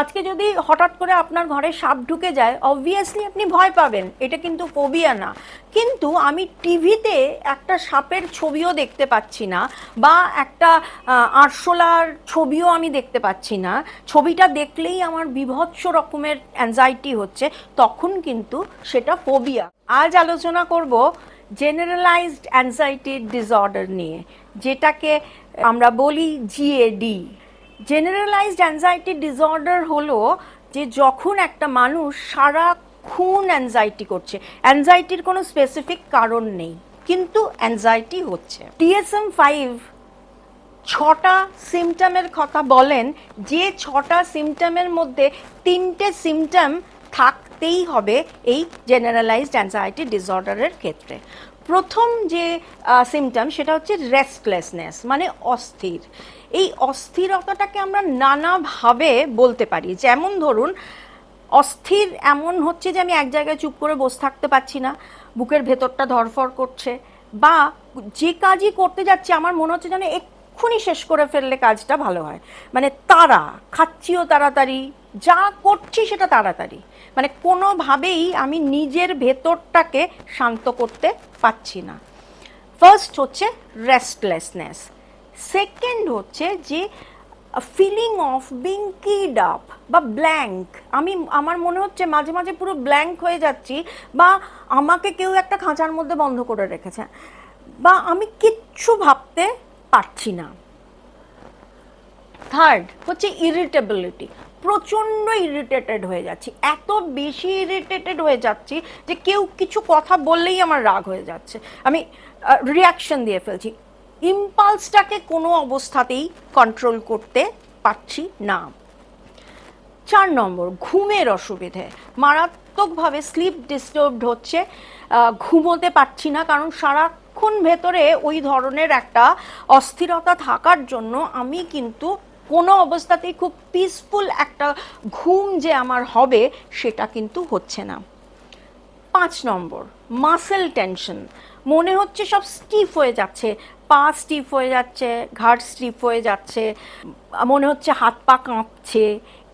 আজকে যদি হঠাৎ করে আপনার ঘরে সাপ ঢুকে যায়, অবভিয়াসলি আপনি ভয় পাবেন, এটা কিন্তু ফোবিয়া না। কিন্তু আমি টিভিতে একটা সাপের ছবিও দেখতে পাচ্ছি না, বা একটা আরশোলার ছবিও আমি দেখতে পাচ্ছি না, ছবিটা দেখলেই আমার বীভৎস রকমের অ্যাংজাইটি হচ্ছে, তখন কিন্তু সেটা ফোবিয়া। আজ আলোচনা করব জেনারেলাইজড অ্যাংজাইটি ডিসঅর্ডার নিয়ে, যেটাকে আমরা বলি জিএডি। জেনারেলাইজড অ্যাংজাইটি ডিসঅর্ডার হলো যে যখন একটা মানুষ সারাক্ষণ অ্যাংজাইটি করছে, অ্যাংজাইটির কোনো স্পেসিফিক কারণ নেই কিন্তু অ্যাংজাইটি হচ্ছে। DSM-5 ছটা সিমটমের কথা বলেন, যে ছটা সিমটমের মধ্যে তিনটে সিমটম থাকতেই হবে এই জেনারেলাইজড অ্যাংজাইটি ডিসঅর্ডারের ক্ষেত্রে। প্রথম যে সিমটম সেটা হচ্ছে রেস্টলেসনেস, মানে অস্থির। এই অস্থিরতাটাকে আমরা নানাভাবে বলতে পারি। যেমন ধরুন, অস্থির এমন হচ্ছে যে আমি এক জায়গায় চুপ করে বসে থাকতে পারছি না, বুকের ভেতরটা ধড়ফড় করছে, বা যে কাজই করতে যাচ্ছি আমার মনে হচ্ছে যেন এক্ষুনি শেষ করে ফেললে কাজটা ভালো হয়। মানে তাড়া খাচ্ছিও তাড়াতাড়ি, যা করছি সেটা তাড়াতাড়ি, মানে কোনোভাবেই আমি নিজের ভেতরটাকে শান্ত করতে পারছি না। ফার্স্ট হচ্ছে রেস্টলেসনেস। সেকেন্ড হচ্ছে যে feeling of being keyed up বা ব্ল্যাঙ্ক। আমার মনে হচ্ছে মাঝে মাঝে পুরো ব্ল্যাঙ্ক হয়ে যাচ্ছি, বা আমাকে কেউ একটা খাঁচার মধ্যে বন্ধ করে রেখেছে, বা আমি কিচ্ছু ভাবতে পারছি না। থার্ড হচ্ছে ইরিটেবিলিটি। প্রচণ্ড ইরিটেটেড হয়ে যাচ্ছি, এত বেশি ইরিটেটেড হয়ে যাচ্ছি যে কেউ কিছু কথা বললেই আমার রাগ হয়ে যাচ্ছে, আমি রিয়াকশন দিয়ে ফেলছি। ইম্পালসটাকে কোনো অবস্থাতেই কন্ট্রোল করতে পারছি না। 4 নম্বর, ঘুমের অসুবিধে। মারাত্মকভাবে স্লিপ ডিস্টার্বড হচ্ছে, ঘুমোতে পারছি না, কারণ সারাক্ষণ ভেতরে ওই ধরনের একটা অস্থিরতা থাকার জন্য আমি কিন্তু কোনো অবস্থাতেই খুব পিসফুল একটা ঘুম যে আমার হবে সেটা কিন্তু হচ্ছে না। 5 নম্বর, মাসেল টেনশন। মনে হচ্ছে সব স্টিফ হয়ে যাচ্ছে, পা স্টিফ হয়ে যাচ্ছে, ঘাড় স্টিফ হয়ে যাচ্ছে, মনে হচ্ছে হাত পা কাঁপছে।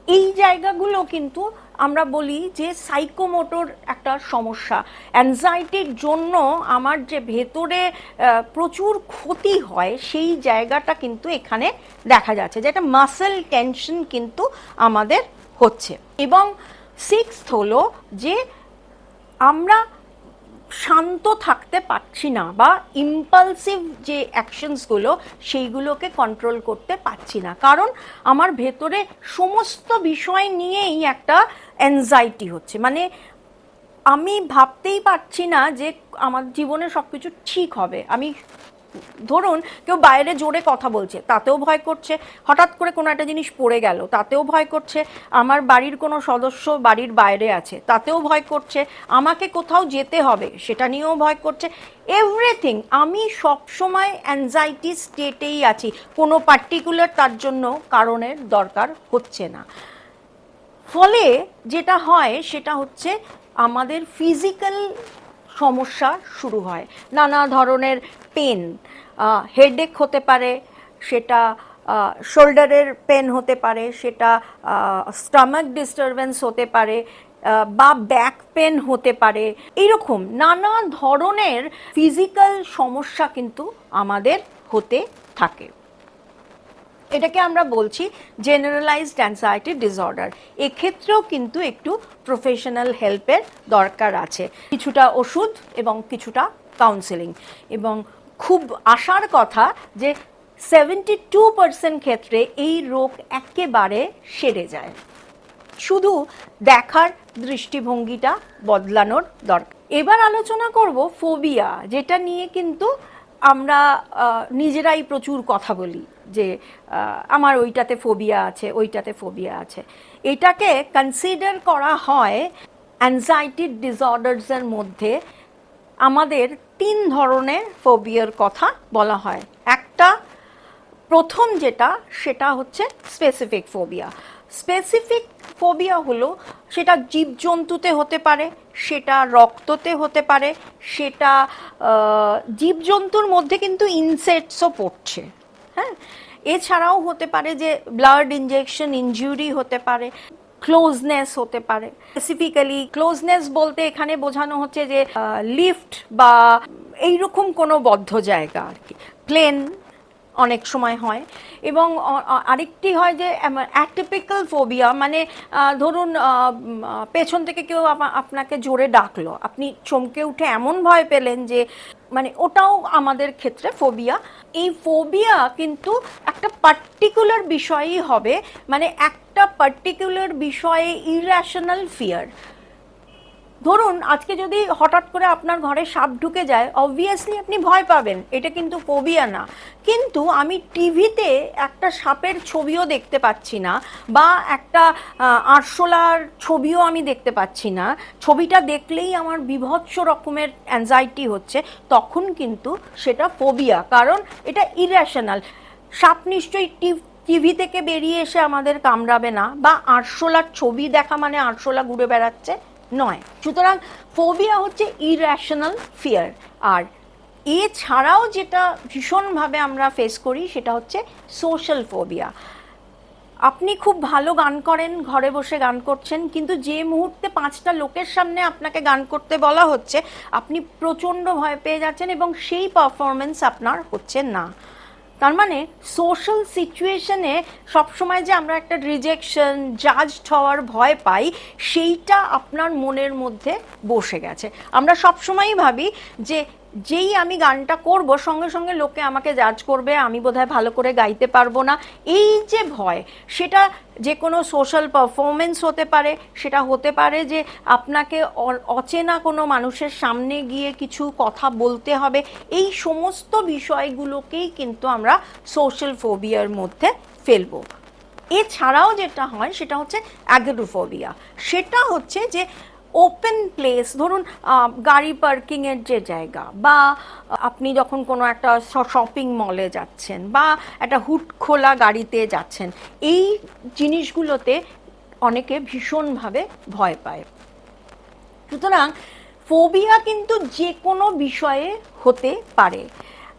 এই জায়গাগুলো কিন্তু আমরা বলি যে সাইকোমোটর একটা সমস্যা। অ্যাংজাইটির জন্য আমার যে ভেতরে প্রচুর ক্ষতি হয় সেই জায়গাটা কিন্তু এখানে দেখা যাচ্ছে, যেটা মাসেল টেনশন কিন্তু আমাদের হচ্ছে। এবং 6th হলো যে আমরা শান্ত থাকতে পারছি না, বা ইম্পালসিভ যে অ্যাকশনসগুলো সেইগুলোকে কন্ট্রোল করতে পারছি না, কারণ আমার ভেতরে সমস্ত বিষয় নিয়েই একটা অ্যাংজাইটি হচ্ছে। মানে আমি ভাবতেই পারছি না যে আমার জীবনে সব কিছু ঠিক হবে। আমি ধরুন কেউ বাইরে জোরে কথা বলছে, তাতেও ভয় করছে, হঠাৎ করে কোনো একটা জিনিস পড়ে গেল তাতেও ভয় করছে, আমার বাড়ির কোনো সদস্য বাড়ির বাইরে আছে তাতেও ভয় করছে, আমাকে কোথাও যেতে হবে সেটা নিয়েও ভয় করছে। এভরিথিং, আমি সবসময় অ্যাংজাইটি স্টেটেই আছি, কোনো পার্টিকুলার তার জন্য কারণের দরকার হচ্ছে না। ফলে যেটা হয় সেটা হচ্ছে আমাদের ফিজিক্যাল সমস্যা শুরু হয়, নানা ধরনের পেন, হেডেক হতে পারে, সেটা শোল্ডারের পেন হতে পারে, সেটা স্টমাক ডিস্টারবেন্স হতে পারে, বা ব্যাক পেন হতে পারে। এইরকম নানা ধরনের ফিজিক্যাল সমস্যা কিন্তু আমাদের হতে থাকে। এটাকে আমরা বলছি জেনারেলাইজড অ্যাংজাইটি ডিসঅর্ডার। এক্ষেত্রেও কিন্তু একটু প্রফেশনাল হেল্পের দরকার আছে, কিছুটা ওষুধ এবং কিছুটা কাউন্সেলিং। এবং খুব আশার কথা যে 72% ক্ষেত্রে এই রোগ একেবারে সেরে যায়, শুধু দেখার দৃষ্টিভঙ্গিটা বদলানোর দরকার। এবার আলোচনা করব ফোবিয়া, যেটা নিয়ে কিন্তু আমরা নিজেরাই প্রচুর কথা বলি যে আমার ওইটাতে ফোবিয়া আছে, ওইটাতে ফোবিয়া আছে। এটাকে কনসিডার করা হয় অ্যাংজাইটি ডিসঅর্ডারসের মধ্যে। আমাদের 3 ধরনের ফোবিয়ার কথা বলা হয়। একটা, প্রথম যেটা সেটা হচ্ছে স্পেসিফিক ফোবিয়া। স্পেসিফিক ফোবিয়া হলো সেটা জীবজন্তুতে হতে পারে, সেটা রক্ততে হতে পারে, সেটা জীবজন্তুর মধ্যে কিন্তু ইনসেক্টসও পড়ছে। হ্যাঁ, এছাড়াও হতে পারে যে ব্লাড ইনজেকশন ইনজুরি হতে পারে, ক্লোজনেস হতে পারে। স্পেসিফিক্যালি ক্লোজনেস বলতে এখানে বোঝানো হচ্ছে যে লিফট বা এইরকম কোনো বদ্ধ জায়গা আর কি, প্লেন অনেক সময় হয়। এবং আরেকটি হয় যে অ্যাটিপিক্যাল ফোবিয়া, মানে ধরুন পেছন থেকে কেউ আপনাকে জোরে ডাকলো, আপনি চমকে উঠে এমন ভয় পেলেন যে, মানে ওটাও আমাদের ক্ষেত্রে ফোবিয়া। এই ফোবিয়া কিন্তু একটা পার্টিকুলার বিষয়ই হবে, মানে একটা পার্টিকুলার বিষয়ে ইররেশনাল ফিয়ার। ধরুন আজকে যদি হঠাৎ করে আপনার ঘরে সাপ ঢুকে যায়, অবভিয়াসলি আপনি ভয় পাবেন, এটা কিন্তু ফোবিয়া না। কিন্তু আমি টিভিতে একটা সাপের ছবিও দেখতে পাচ্ছি না, বা একটা আরশোলার ছবিও আমি দেখতে পাচ্ছি না, ছবিটা দেখলেই আমার বীভৎস রকমের অ্যাংজাইটি হচ্ছে, তখন কিন্তু সেটা ফোবিয়া, কারণ এটা ইরেশনাল। সাপ নিশ্চয়ই টিভি থেকে বেরিয়ে এসে আমাদের কামড়াবে না, বা আরশোলার ছবি দেখা মানে আরশোলা ঘুরে বেড়াচ্ছে নয়। সুতরাং ফোবিয়া হচ্ছে ইরেশনাল ফিয়ার। আর এছাড়াও যেটা ভীষণভাবে আমরা ফেস করি সেটা হচ্ছে সোশ্যাল ফোবিয়া। আপনি খুব ভালো গান করেন, ঘরে বসে গান করছেন, কিন্তু যে মুহূর্তে 5টা লোকের সামনে আপনাকে গান করতে বলা হচ্ছে, আপনি প্রচণ্ড ভয় পেয়ে যাচ্ছেন এবং সেই পারফরমেন্স আপনার হচ্ছে না। তার মানে সোশ্যাল সিচুয়েশনে সবসময় যে আমরা একটা রিজেকশন, জাজড হওয়ার ভয় পাই, সেইটা আপনার মনের মধ্যে বসে গেছে। আমরা সবসময়ই ভাবি যে যেই আমি গানটা করব সঙ্গে সঙ্গে লোকে আমাকে জাজ করবে, আমি বোধহয় ভালো করে গাইতে পারবো না। এই যে ভয়, সেটা যে কোনো সোশ্যাল পারফরমেন্স হতে পারে, সেটা হতে পারে যে আপনাকে অচেনা কোনো মানুষের সামনে গিয়ে কিছু কথা বলতে হবে। এই সমস্ত বিষয়গুলোকেই কিন্তু আমরা সোশ্যাল ফোবিয়ার মধ্যে ফেলবো। এছাড়াও যেটা হয় সেটা হচ্ছে অ্যাগোরাফোবিয়া। সেটা হচ্ছে যে ওপেন প্লেস, ধরুন গাড়ি পার্কিংয়ের যে জায়গা, বা আপনি যখন কোনো একটা শপিং মলে যাচ্ছেন, বা একটা হুট খোলা গাড়িতে যাচ্ছেন, এই জিনিসগুলোতে অনেকে ভীষণভাবে ভয় পায়। সুতরাং ফোবিয়া কিন্তু যে কোনো বিষয়ে হতে পারে।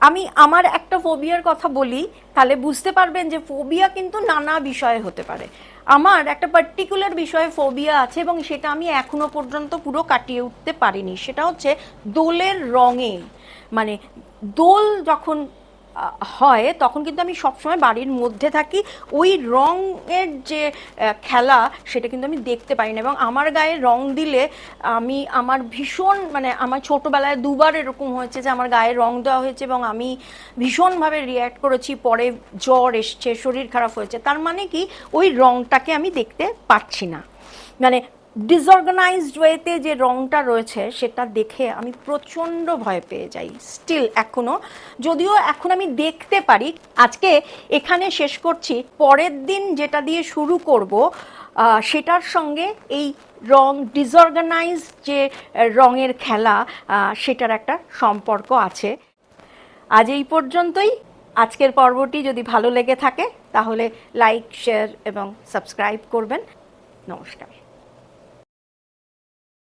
আমি আমার একটা ফোবিয়ার কথা বলি, তাহলে বুঝতে পারবেন যে ফোবিয়া কিন্তু নানা বিষয়ে হতে পারে। আমার একটা পার্টিকুলার বিষয়ে ফোবিয়া আছে এবং সেটা আমি এখনো পর্যন্ত পুরো কাটিয়ে উঠতে পারিনি। সেটা হচ্ছে দোলের রঙে, মানে দোল যখন হয় তখন কিন্তু আমি সবসময় বাড়ির মধ্যে থাকি, ওই রঙের যে খেলা সেটা কিন্তু আমি দেখতে পারি না, এবং আমার গায়ে রং দিলে আমি আমার ভীষণ, মানে আমার ছোটোবেলায় 2বার এরকম হয়েছে যে আমার গায়ে রং দেওয়া হয়েছে এবং আমি ভীষণভাবে রিয়্যাক্ট করেছি, পরে জ্বর এসছে, শরীর খারাপ হয়েছে। তার মানে কি, ওই রংটাকে আমি দেখতে পাচ্ছি না, মানে ডিসঅর্গানাইজড ওয়েতে যে রংটা রয়েছে সেটা দেখে আমি প্রচণ্ড ভয় পেয়ে যাই স্টিল এখনও, যদিও এখন আমি দেখতে পারি। আজকে এখানে শেষ করছি, পরের দিন যেটা দিয়ে শুরু করব সেটার সঙ্গে এই রং ডিসঅর্গানাইজ যে রঙের খেলা, সেটার একটা সম্পর্ক আছে। আজ এই পর্যন্তই। আজকের পর্বটি যদি ভালো লেগে থাকে তাহলে লাইক, শেয়ার এবং সাবস্ক্রাইব করবেন। নমস্কার।